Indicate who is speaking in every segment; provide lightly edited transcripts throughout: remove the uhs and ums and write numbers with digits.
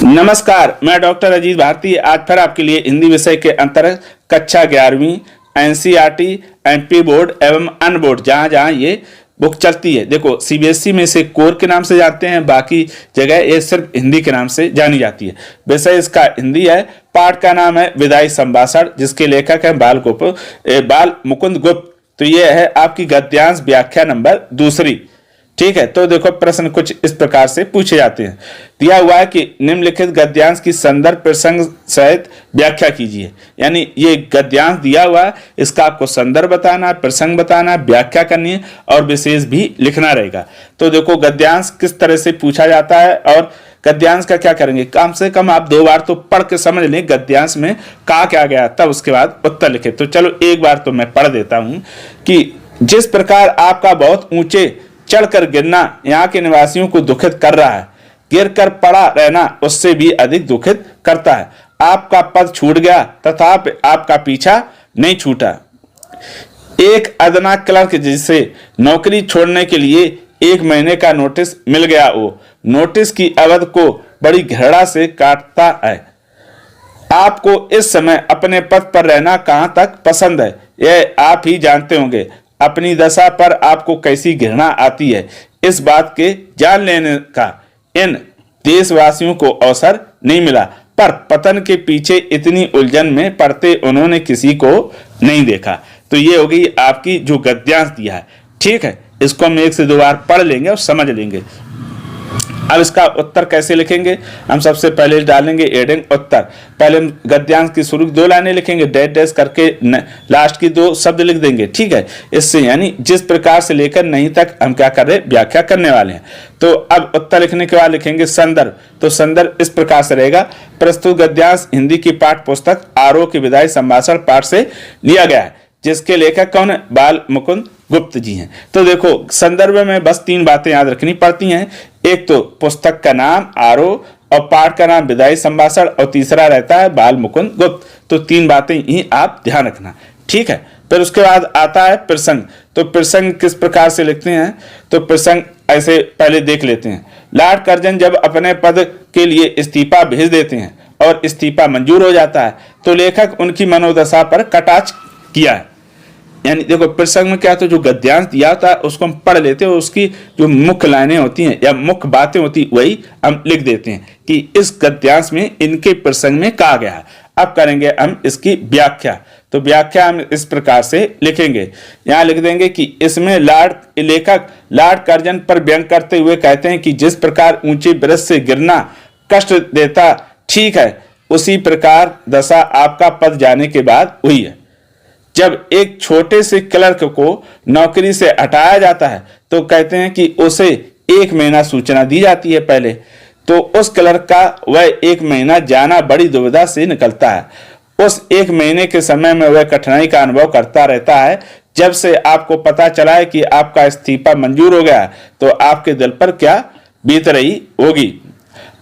Speaker 1: नमस्कार, मैं डॉक्टर अजीत भारती आज फिर आपके लिए हिंदी विषय के अंतर्गत कक्षा 11वीं एनसीईआरटी, एमपी बोर्ड एवं अन्य बोर्ड जहां जहां ये बुक चलती है। देखो, सीबीएसई में से कोर के नाम से जानते हैं, बाकी जगह ये सिर्फ हिंदी के नाम से जानी जाती है। विषय इसका हिंदी है। पाठ का नाम है विदाई संभाषण, जिसके लेखक हैं बाल मुकुंद गुप्त। तो ये है आपकी गद्यांश व्याख्या नंबर दूसरी। ठीक है, तो देखो प्रश्न कुछ इस प्रकार से पूछे जाते हैं। दिया हुआ है कि निम्नलिखित गद्यांश की संदर्भ प्रसंग सहित व्याख्या कीजिए। यानी ये गद्यांश दिया हुआ है, इसका आपको संदर्भ बताना, प्रसंग बताना, व्याख्या करनी है और विशेष भी लिखना रहेगा। तो देखो गद्यांश किस तरह से पूछा जाता है और गद्यांश का क्या करेंगे। कम से कम आप 2 बार तो पढ़ के समझ लें गद्यांश में कहा क्या गया, तब उसके बाद उत्तर लिखे। तो चलो एक बार तो मैं पढ़ देता हूं कि जिस प्रकार आपका बहुत ऊंचे चढ़कर गिरना यहाँ के निवासियों को दुखित कर रहा है, गिरकर पड़ा रहना उससे भी अधिक दुखित करता है। आपका पद छूट गया तथापि आपका पीछा नहीं छूटा। एक अदना क्लर्क जिसे नौकरी छोड़ने के लिए 1 महीने का नोटिस मिल गया, वो नोटिस की अवधि को बड़ी घृणा से काटता है। आपको इस समय अपने पद पर रहना कहां तक पसंद है, यह आप ही जानते होंगे। अपनी दशा पर आपको कैसी घृणा आती है, इस बात के जान लेने का इन देशवासियों को अवसर नहीं मिला, पर पतन के पीछे इतनी उलझन में पड़ते उन्होंने किसी को नहीं देखा। तो ये हो गई आपकी जो गद्यांश दिया है। ठीक है, इसको हम 1 से 2 बार पढ़ लेंगे और समझ लेंगे। अब इसका उत्तर कैसे लिखेंगे, हम सबसे पहले डालेंगे हेडिंग उत्तर। पहले हम गद्यांश की शुरू की 2 लाइनें लिखेंगे, डैश डैश करके लास्ट की 2 शब्द लिख देंगे। ठीक है, इससे यानी जिस प्रकार से लेकर नहीं तक हम क्या कर रहे हैं, व्याख्या करने वाले हैं। तो अब उत्तर लिखने के बाद लिखेंगे संदर्भ। तो संदर्भ इस प्रकार से रहेगा, प्रस्तुत गद्यांश हिंदी की पाठ्य पुस्तक आरोह की विदाई संभाषण पाठ से लिया गया है, जिसके लेखक कौन है, बाल मुकुंद गुप्त जी हैं। तो देखो संदर्भ में बस 3 बातें याद रखनी पड़ती हैं। एक तो पुस्तक का नाम आरोह और पाठ का नाम विदाई संभाषण और तीसरा रहता है बाल मुकुंद गुप्त। तो 3 बातें ही आप ध्यान रखना। ठीक है, फिर उसके बाद आता है प्रसंग। तो प्रसंग किस प्रकार से लिखते हैं, तो प्रसंग ऐसे पहले देख लेते हैं। लॉर्ड कर्जन जब अपने पद के लिए इस्तीफा भेज देते हैं और इस्तीफा मंजूर हो जाता है, तो लेखक उनकी मनोदशा पर कटाक्ष किया है। यानी देखो प्रसंग में क्या, तो जो गद्यांश दिया होता है उसको हम पढ़ लेते हैं, उसकी जो मुख्य लाइनें होती हैं या मुख्य बातें होती हैं वही हम लिख देते हैं कि इस गद्यांश में इनके प्रसंग में कहा गया है। अब करेंगे हम इसकी व्याख्या। तो व्याख्या हम इस प्रकार से लिखेंगे, यहाँ लिख देंगे कि इसमें लेखक लॉर्ड कर्जन पर व्यंग करते हुए कहते हैं कि जिस प्रकार ऊंचे वृक्ष से गिरना कष्ट देता, ठीक है, उसी प्रकार दशा आपका पद जाने के बाद हुई है। जब एक छोटे से क्लर्क को नौकरी से हटाया जाता है तो कहते हैं कि उसे 1 महीना सूचना दी जाती है पहले, तो उस क्लर्क का वह 1 महीना जाना बड़ी दुविधा से निकलता है। उस 1 महीने के समय में वह कठिनाई का अनुभव करता रहता है। जब से आपको पता चला है कि आपका इस्तीफा मंजूर हो गया, तो आपके दिल पर क्या बीत रही होगी।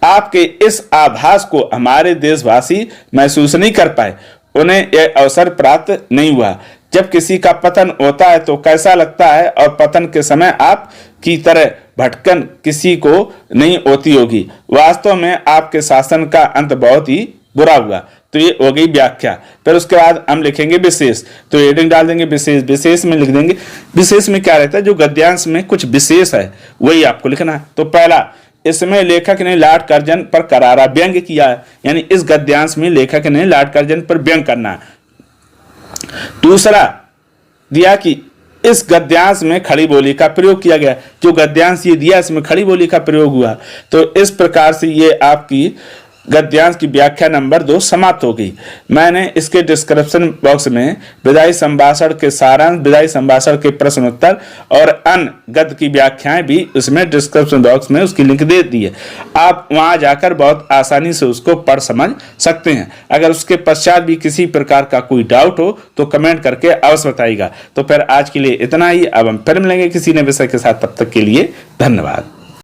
Speaker 1: आपके इस आभास को हमारे देशवासी महसूस नहीं कर पाए, उन्हें यह अवसर प्राप्त नहीं हुआ। जब किसी का पतन होता है तो कैसा लगता है, और पतन के समय आप की तरह भटकन किसी को नहीं होती होगी। वास्तव में आपके शासन का अंत बहुत ही बुरा हुआ। तो ये हो गई व्याख्या। फिर उसके बाद हम लिखेंगे विशेष। तो हेडिंग डाल देंगे विशेष। विशेष में लिख देंगे, विशेष में क्या रहता है, जो गद्यांश में कुछ विशेष है वही आपको लिखना है। तो पहला, इसमें लेखक ने लॉर्ड कर्जन पर करारा व्यंग किया है, यानी इस गद्यांश में लेखक ने लॉर्ड कर्जन पर व्यंग करना है। दूसरा दिया कि इस गद्यांश में खड़ी बोली का प्रयोग किया गया। जो गद्यांश ये दिया इसमें खड़ी बोली का प्रयोग हुआ। तो इस प्रकार से ये आपकी गद्यांश की व्याख्या नंबर 2 समाप्त हो गई। मैंने इसके डिस्क्रिप्शन बॉक्स में विदाई संभाषण के सारांश, विदाई संभाषण के प्रश्न उत्तर और अन्य गद्य की व्याख्याएं भी उसमें डिस्क्रिप्शन बॉक्स में उसकी लिंक दे दी है। आप वहां जाकर बहुत आसानी से उसको पढ़ समझ सकते हैं। अगर उसके पश्चात भी किसी प्रकार का कोई डाउट हो तो कमेंट करके अवश्य बताइएगा। तो फिर आज के लिए इतना ही। अब हम फिर मिलेंगे किसी नए विषय के साथ, तब तक के लिए धन्यवाद।